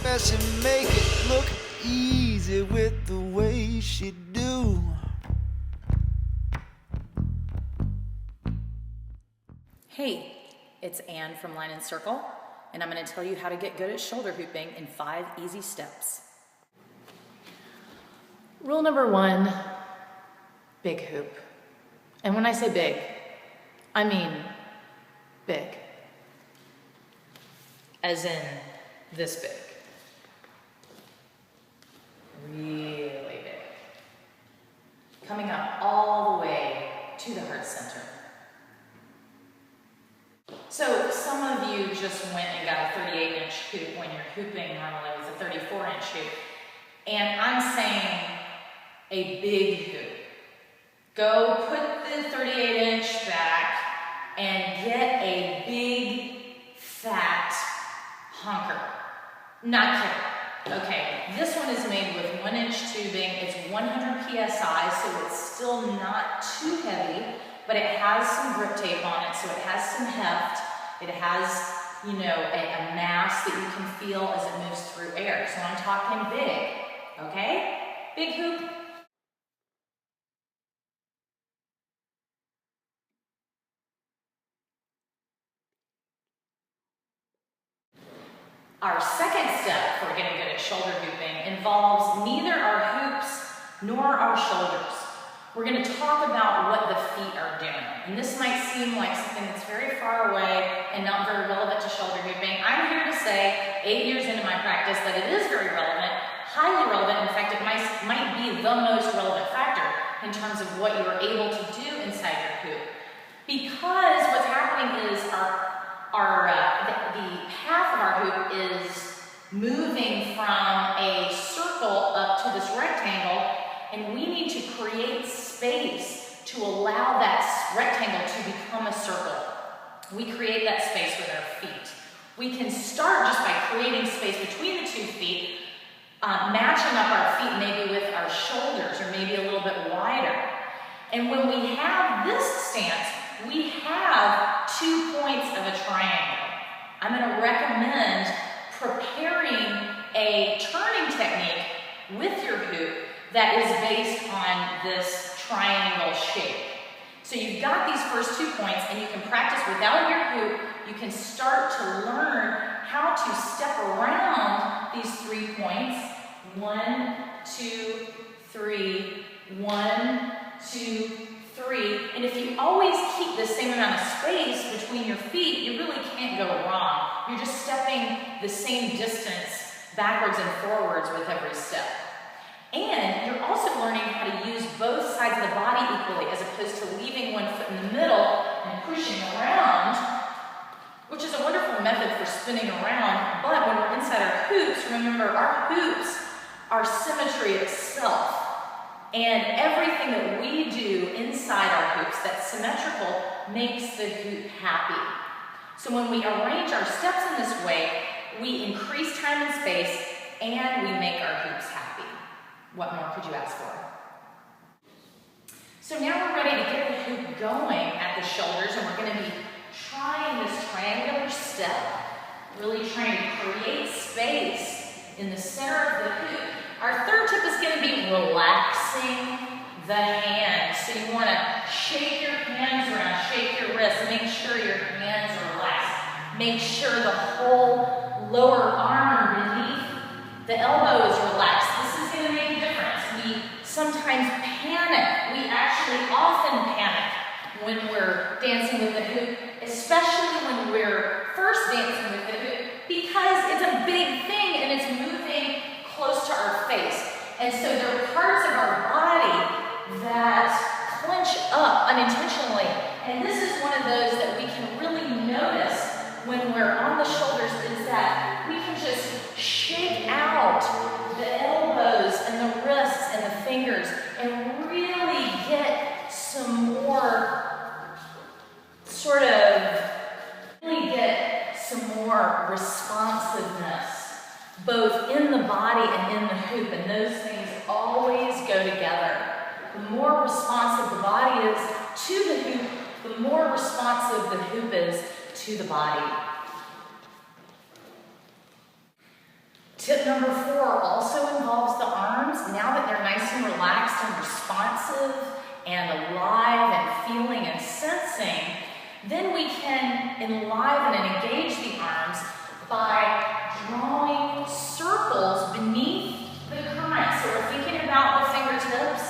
that she make it look easy with the way she do. Hey, it's Anne from Line and Circle, and I'm going to tell you how to get good at shoulder hooping in 5 easy steps. Rule number 1, big hoop. And when I say big, I mean big. As in this big. Really big. Coming up all the way to the heart center. So some of you just went and got a 38-inch hoop when you're hooping normally with a 34-inch hoop. And I'm saying a big hoop. Go put the 38-inch back and get a big, fat honker. Not kidding. Okay, this one is made with 1-inch tubing. It's 100 PSI, so it's still not too heavy, but it has some grip tape on it, so it has some heft. It has, you know, a mass that you can feel as it moves through air. So I'm talking big, okay? Big hoop. Our second step for getting good at shoulder hooping involves neither our hoops nor our shoulders. We're going to talk about what the feet are doing. And this might seem like something that's very far away and not very relevant to shoulder hooping. I'm here to say, 8 years into my practice, that it is very relevant, highly relevant. In fact, it might be the most relevant factor in terms of what you are able to do inside your hoop. Because what's happening is the half of our hoop is moving from a circle up to this rectangle, and we need to create space to allow that rectangle to become a circle. We create that space with our feet. We can start just by creating space between the 2 feet, matching up our feet maybe with our shoulders or maybe a little bit wider. And when we have this stance, we have 2 points of a triangle. I'm going to recommend preparing a turning technique with your hoop that is based on this triangle shape. So you've got these first 2 points, and you can practice without your hoop. You can start to learn how to step around these 3 points. 1, 2, 3, 1, 2, 3. And if you always keep the same amount of space between your feet, you really can't go wrong. You're just stepping the same distance backwards and forwards with every step. And you're also learning how to use both sides of the body equally, as opposed to leaving one foot in the middle and pushing around, which is a wonderful method for spinning around. But when we're inside our hoops, remember, our hoops are symmetry itself. And everything that we do inside our hoops that's symmetrical makes the hoop happy. So when we arrange our steps in this way, we increase time and space, and we make our hoops happy. What more could you ask for? So now we're ready to get the hoop going at the shoulders, and we're going to be trying this triangular step, really trying to create space in the center of the hoop. Our third tip is going to be relaxing the hands. So you want to shake your hands around, shake your wrists, make sure your hands are relaxed. Make sure the whole lower arm beneath the elbow is relaxed. This is going to make a difference. We sometimes panic. We actually often panic when we're dancing with the hoop, especially when we're first dancing with the hoop, because it's a big thing and it's moving close to our face. And so there are parts of our body that clench up unintentionally. And this is one of those that we can really notice when we're on the shoulders, is that we can just shake out the elbows and the wrists and the fingers and really get some more responsiveness, both in the body and in the hoop, and those things always go together. The more responsive the body is to the hoop, the more responsive the hoop is to the body. Tip number 4 also involves the arms. Now that they're nice and relaxed and responsive and alive and feeling and sensing, then we can enliven and engage the arms by drawing circles beneath the current. So we're thinking about the fingertips.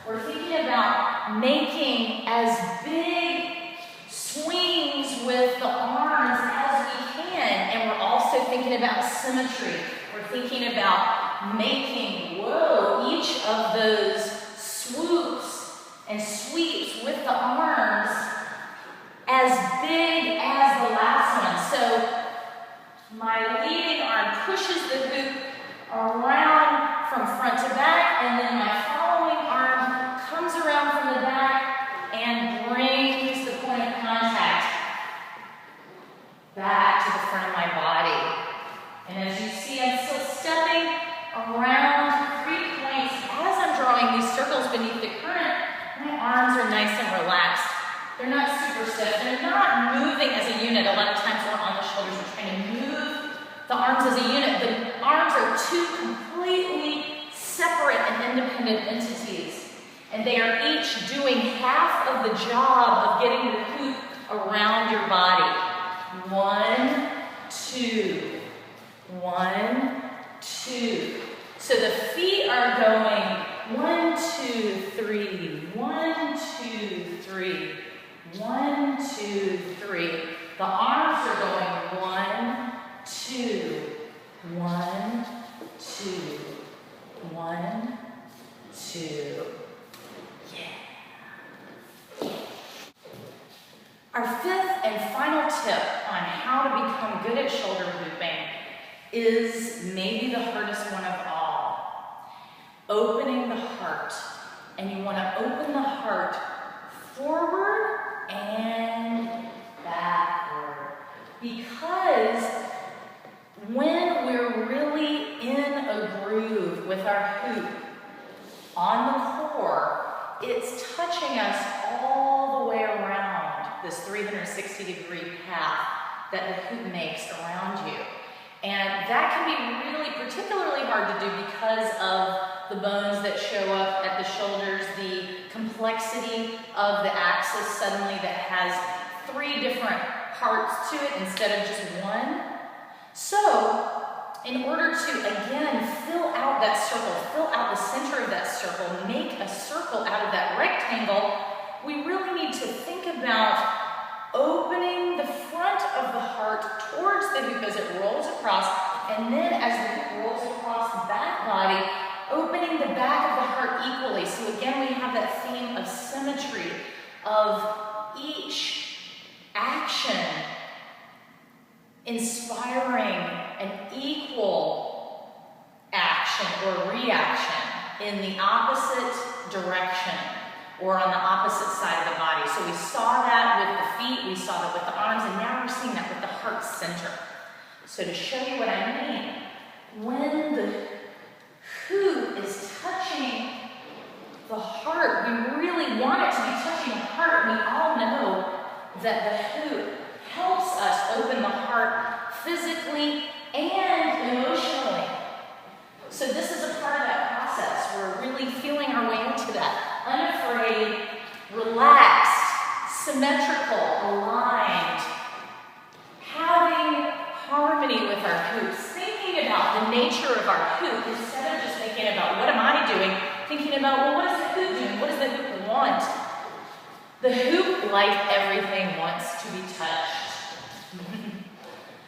We're thinking about making as big swings with the arms as we can. And we're also thinking about symmetry. We're thinking about making, each of those swoops and sweeps with the arms as big as the last one. So my leading arm pushes the hoop around from front to back, and then my following arm comes around from the back and brings the point of contact back to the front of my body. And as you see, I'm still stepping around 3 points. As I'm drawing these circles beneath the current, my arms are nice and relaxed. They're not super stiff. They're not moving as a unit. A lot of times we're on the shoulders, we're trying to move the arms as a unit. The arms are 2 completely separate and independent entities. And they are each doing half of the job of getting the hoop around your body. 1, 2. 1, 2. So the feet are going 1, 2, 3. 1, 2, 3. 1, 2, 3. The arms are going 1, 2. 1, 2. 1, 2. Yeah. Our 5th and final tip on how to become good at shoulder hooping is maybe the hardest one of all. Opening the heart. And you want to open the heart forward and backward. Because when we're really in a groove with our hoop on the core, it's touching us all the way around this 360-degree path that the hoop makes around you. And that can be really particularly hard to do because of the bones that show up at the shoulders, the complexity of the axis suddenly that has 3 different parts to it instead of just one. So, in order to, again, fill out that circle, fill out the center of that circle, make a circle out of that rectangle, we really need to think about opening the front of the heart towards the hoop as it rolls across, and then as the hoop rolls across the back body, opening the back of the heart equally. So again, we have that theme of symmetry, of each action inspiring an equal action or reaction in the opposite direction or on the opposite side of the body. So we saw that with the feet, we saw that with the arms, and now we're seeing that with the heart center. So to show you what I mean, when the hoop is touching the heart, we really want it to be touching the heart. We all know that the hoop helps us open the heart physically and emotionally. So this is a part of that process. We're really feeling our way into that. Unafraid, relaxed, symmetrical, aligned, having harmony with our hoops, thinking about the nature of our hoop instead of just thinking about what am I doing, thinking about, well, what is the hoop doing? What does the hoop want? The hoop, like everything, wants to be touched.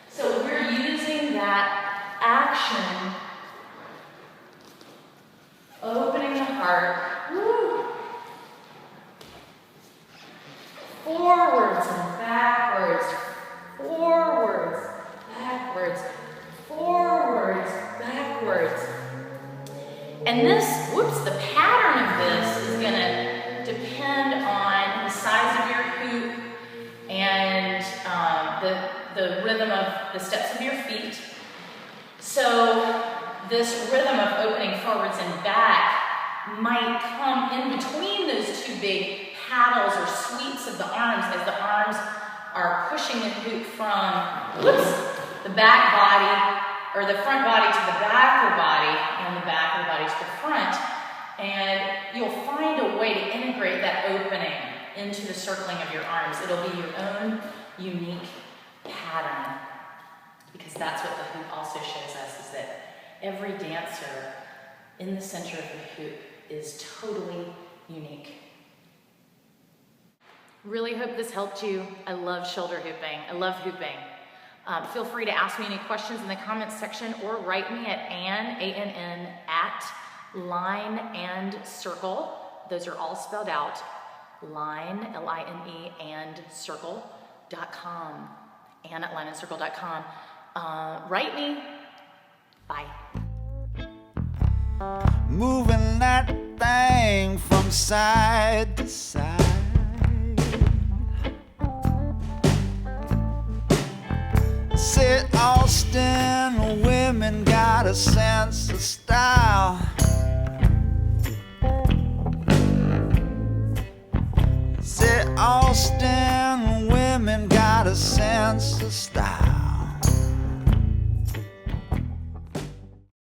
So we're using that action, opening the heart, forwards and backwards, forwards, backwards, forwards, backwards. And this, the pattern of this is going to depend on the size of your hoop and the rhythm of the steps of your feet. So this rhythm of opening forwards and back might come in between those 2 big paddles or sweeps of the arms as the arms are pushing the hoop from the back body or the front body to the back of the body, and the back of the body to the front. And you'll find a way to integrate that opening into the circling of your arms. It'll be your own unique pattern, because that's what the hoop also shows us, is that every dancer in the center of the hoop is totally unique. Really hope this helped you. I love shoulder hooping. I love hooping. Feel free to ask me any questions in the comments section, or write me at Ann, A-N-N, at Line and Circle. Those are all spelled out. Line, L-I-N-E, and circle.com. Ann at lineandcircle.com. Write me. Bye. Moving that thing from side to side. Said Austin women got a sense of style. Said Austin women got a sense of style.